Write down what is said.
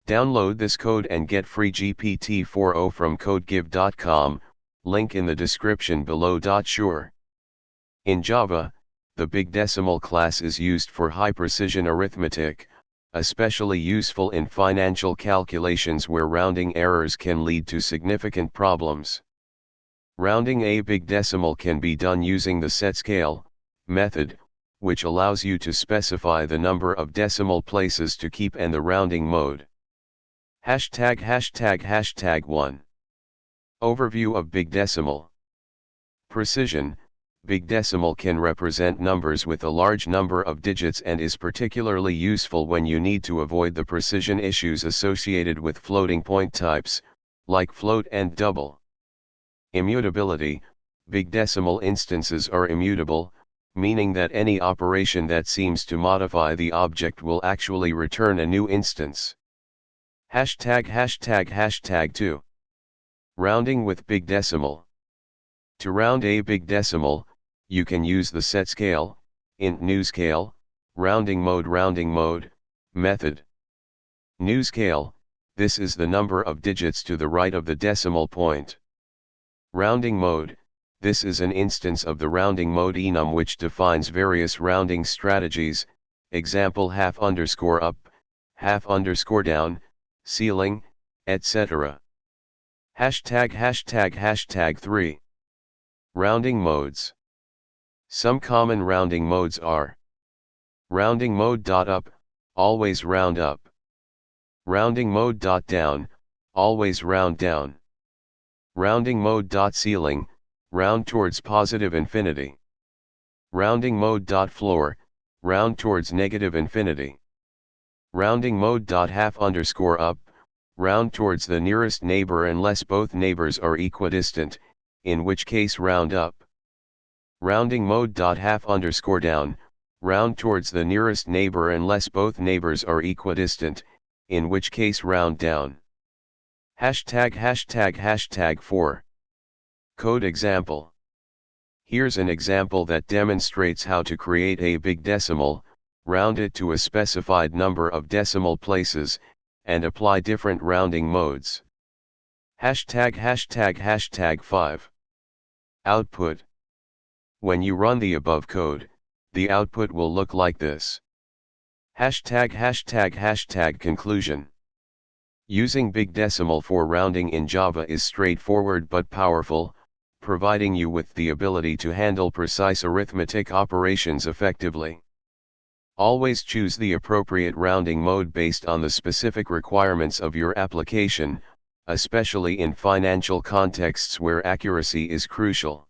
Download this code and get free GPT-4o from codegive.com, link in the description below. Sure. In Java, the bigdecimal class is used for high-precision arithmetic, especially useful in financial calculations where rounding errors can lead to significant problems. Rounding a bigdecimal can be done using the setscale method, which allows you to specify the number of decimal places to keep and the rounding mode. #####1 Overview of bigdecimal. Precision. Bigdecimal can represent numbers with a large number of digits and is particularly useful when you need to avoid the precision issues associated with floating point types, like float and double. Immutability. Bigdecimal instances are immutable, meaning that any operation that seems to modify the object will actually return a new instance. ####2 Rounding with bigdecimal. To round a bigdecimal, you can use the setscale, newscale, rounding mode method. Newscale, this is the number of digits to the right of the decimal point. Rounding mode, this is an instance of the rounding mode enum which defines various rounding strategies, example half_up, half_down, ceiling, etc. ####3 Rounding modes. Some common rounding modes are: rounding mode .up, always round up; rounding mode .down, always round down; rounding mode .ceiling, round towards positive infinity; rounding mode .floor, round towards negative infinity; rounding mode half_up, round towards the nearest neighbor unless both neighbors are equidistant, in which case round up; rounding mode half_down, round towards the nearest neighbor unless both neighbors are equidistant, in which case round down. ####4 Code example. Here's an example that demonstrates how to create a bigdecimal, round it to a specified number of decimal places, and apply different rounding modes. ###5 Output. When you run the above code, the output will look like this. ###conclusion. Using bigdecimal for rounding in Java is straightforward but powerful, providing you with the ability to handle precise arithmetic operations effectively. Always choose the appropriate rounding mode based on the specific requirements of your application, especially in financial contexts where accuracy is crucial.